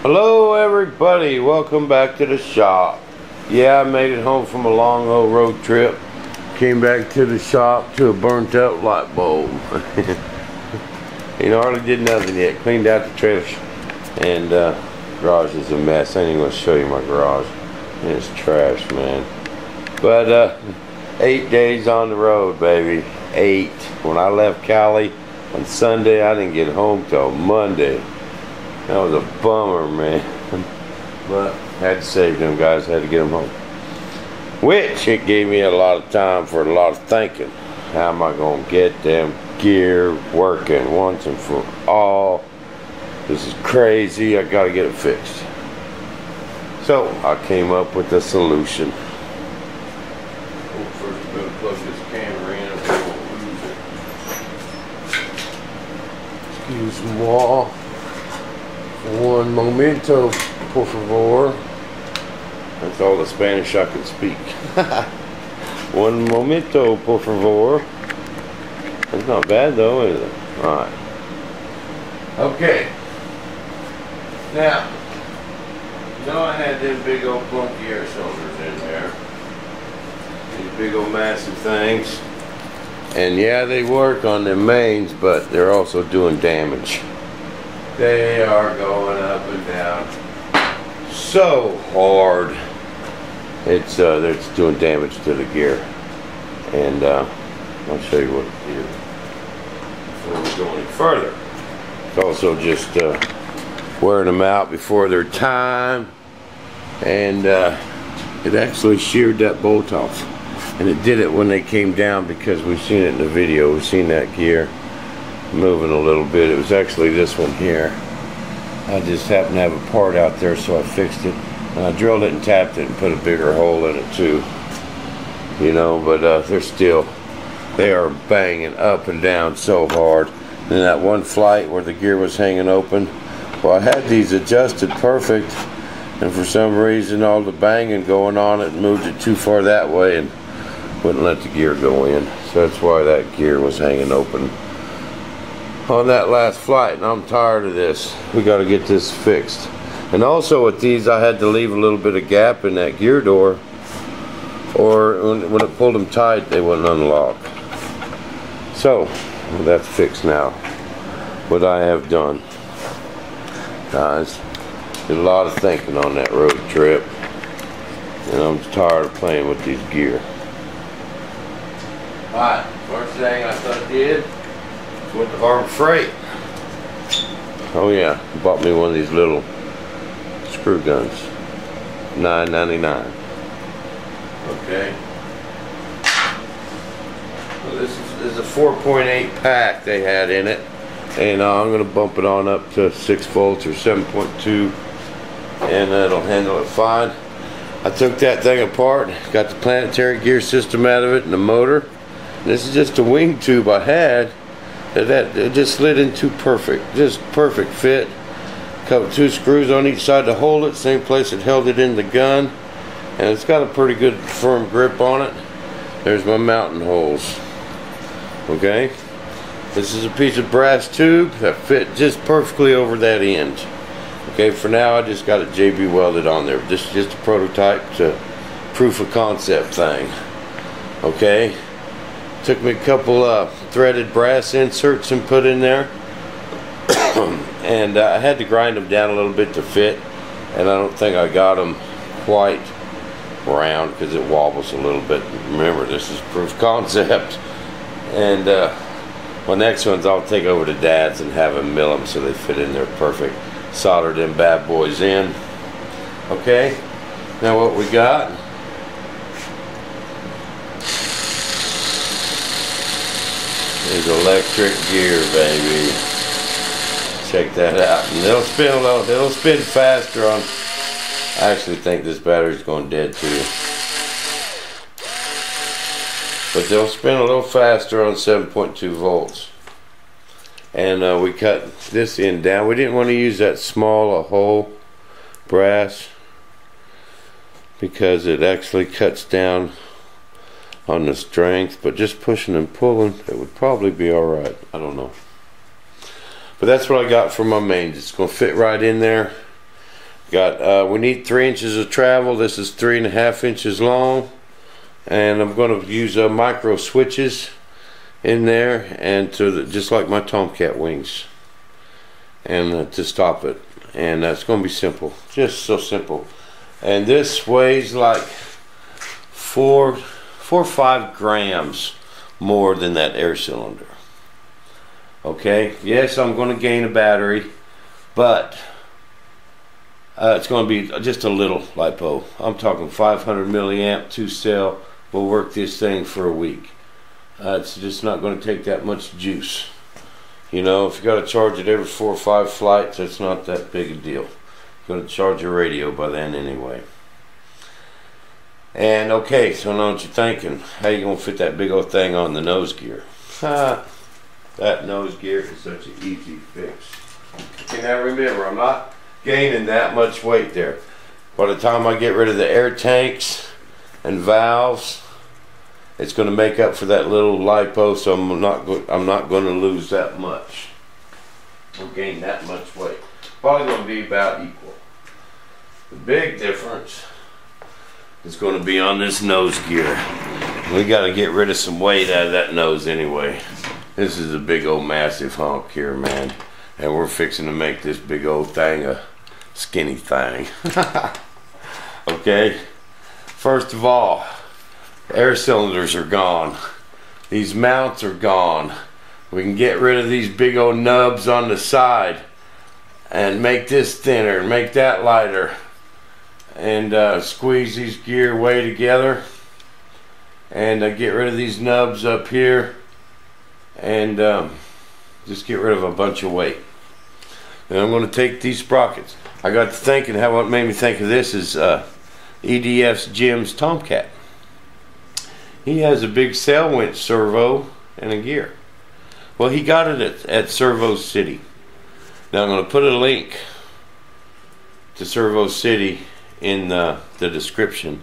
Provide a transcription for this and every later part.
Hello everybody, welcome back to the shop. Yeah, I made it home from a long old road trip. Came back to the shop to a burnt out light bulb. You know, hardly did nothing yet. Cleaned out the trailer. And garage is a mess. I ain't even gonna show you my garage. It's trash, man. But 8 days on the road, baby. 8. When I left Cali on Sunday, I didn't get home till Monday. That was a bummer, man. But had to save them guys, had to get them home. Which it gave me a lot of time for a lot of thinking. How am I gonna get them gear working once and for all? This is crazy, I gotta get it fixed. So I came up with a solution. First I'm gonna plug this camera in so I won't lose it. Excuse me. Un momento, por favor. That's all the Spanish I can speak. Un momento, por favor. That's not bad though, is it? Alright. Okay. Now, you know I had them big old clunky air cylinders in there. These big old massive things. And yeah, they work on them mains, but they're also doing damage. They are going up and down so hard. It's doing damage to the gear, and I'll show you what it is before we go any further. It's also just wearing them out before their time, and it actually sheared that bolt off, and it did it when they came down because we've seen it in the video. We've seen that gear moving a little bit. It was actually this one here. I just happened to have a part out there, so I fixed it, and I drilled it and tapped it and put a bigger hole in it too, you know. But they are banging up and down so hard. And that one flight where the gear was hanging open, well, I had these adjusted perfect, and for some reason all the banging going on, it moved it too far that way and wouldn't let the gear go in. So that's why that gear was hanging open on that last flight, and I'm tired of this. We got to get this fixed. And also with these, I had to leave a little bit of gap in that gear door, or when it pulled them tight, they wouldn't unlock. So that's fixed now. What I have done, guys, did a lot of thinking on that road trip, and I'm tired of playing with these gear. Alright, first thing I thought I did, went to Harbor Freight. Oh yeah, bought me one of these little screw guns, $9.99. Okay. Well, this is a 4.8 pack they had in it, and I'm going to bump it on up to 6 volts or 7.2, and that'll handle it fine. I took that thing apart, got the planetary gear system out of it and the motor. This is just a wing tube I had. It just slid into just perfect fit. Couple 2 screws on each side to hold it, same place it held it in the gun, and it's got a pretty good firm grip on it. There's my mounting holes. Okay, this is a piece of brass tube that fit just perfectly over that end. Okay, for now I just got it JB welded on there. This is just a prototype to proof of concept thing. Okay. Took me a couple threaded brass inserts and put in there, and I had to grind them down a little bit to fit, and I don't think I got them quite round because it wobbles a little bit. Remember, this is proof concept, and my next ones I'll take over to Dad's and have him mill them so they fit in there perfect. Solder them bad boys in. Okay, now what we got is electric gear, baby. Check that out. And they'll spin faster on. I actually think this battery's going dead too. But they'll spin a little faster on 7.2 volts. And we cut this end down. We didn't want to use that small hole brass because it actually cuts down on the strength, but just pushing and pulling, it would probably be alright. I don't know. But that's what I got for my mains. It's going to fit right in there. Got we need 3 inches of travel. This is 3.5 inches long, and I'm going to use micro switches in there, and just like my Tomcat wings, and to stop it. And that's going to be simple, just so simple. And this weighs like 4 or 5 grams more than that air cylinder. Okay, yes, I'm going to gain a battery, but it's going to be just a little LiPo. I'm talking 500 milliamp 2-cell will work this thing for a week. It's just not going to take that much juice. You know, if you got to charge it every 4 or 5 flights, that's not that big a deal. You're going to charge your radio by then anyway. And okay, so now what you're thinking, how you going to fit that big old thing on the nose gear? That nose gear is such an easy fix. Okay, now remember, I'm not gaining that much weight there. By the time I get rid of the air tanks and valves, it's going to make up for that little LiPo, so I'm not going to lose that much. I'll gain that much weight. Probably going to be about equal. The big difference is going to be on this nose gear. We got to get rid of some weight out of that nose anyway. This is a big old massive hunk here, man, and we're fixing to make this big old thing a skinny thing. Okay, first of all, air cylinders are gone. These mounts are gone. We can get rid of these big old nubs on the side and make this thinner, make that lighter, and squeeze these gear way together, and get rid of these nubs up here, and just get rid of a bunch of weight. And I'm going to take these sprockets. I got to thinking, how what made me think of this is EDF's Jim's Tomcat. He has a big sail winch servo and a gear. Well, he got it at Servo City. Now I'm going to put a link to Servo City in the description,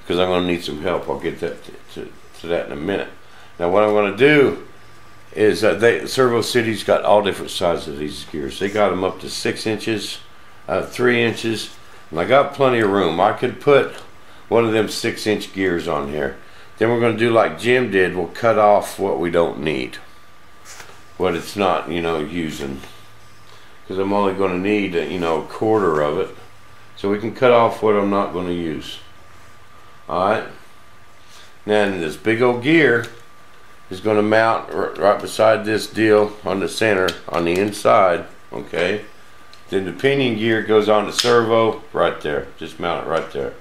because I'm going to need some help. I'll get that to that in a minute. Now what I'm going to do is Servo City's got all different sizes of these gears. They got them up to 6 inches, 3 inches, and I got plenty of room. I could put one of them 6-inch gears on here. Then we're going to do like Jim did. We'll cut off what we don't need, what it's not, you know, using, because I'm only going to need, you know, a quarter of it. So we can cut off what I'm not going to use. Alright. Then this big old gear is going to mount right beside this deal on the center, on the inside. Okay. Then the pinion gear goes on the servo right there. Just mount it right there.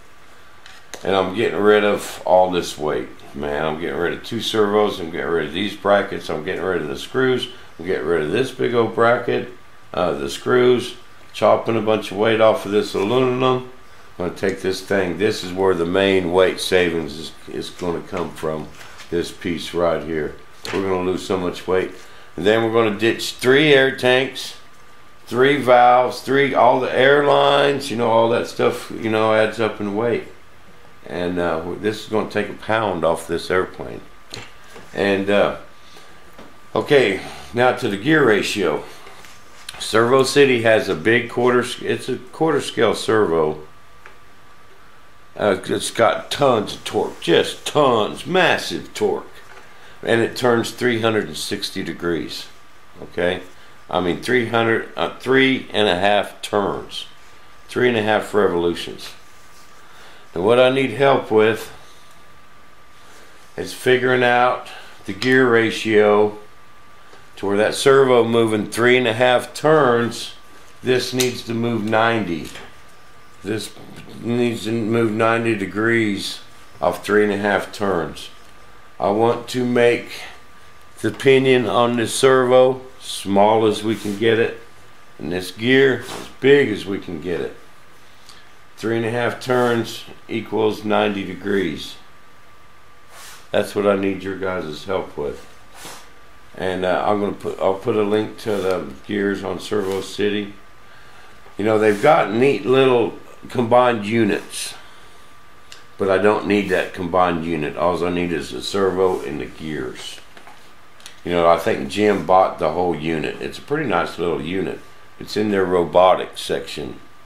And I'm getting rid of all this weight. Man, I'm getting rid of 2 servos. I'm getting rid of these brackets. I'm getting rid of the screws. I'm getting rid of this big old bracket, the screws, chopping a bunch of weight off of this aluminum. I'm going to take this thing. This is where the main weight savings is going to come from. This piece right here. We're going to lose so much weight. And then we're going to ditch 3 air tanks, 3 valves, all the air lines, you know, all that stuff, you know, adds up in weight. And this is going to take a pound off this airplane. And okay, now to the gear ratio. Servo City has a big it's a quarter scale servo. It's got tons of torque, just tons, massive torque, and it turns 360 degrees. Okay, I mean 3.5 turns, 3.5 revolutions. And what I need help with is figuring out the gear ratio to where that servo moving 3.5 turns. This needs to move 90. This needs to move 90 degrees off 3.5 turns. I want to make the pinion on this servo small as we can get it, and this gear as big as we can get it. 3.5 turns equals 90 degrees. That's what I need your guys' help with. And I'll put a link to the gears on Servo City. You know, they've got neat little combined units, but I don't need that combined unit. All I need is the servo and the gears. You know, I think Jim bought the whole unit. It's a pretty nice little unit. It's in their robotics section.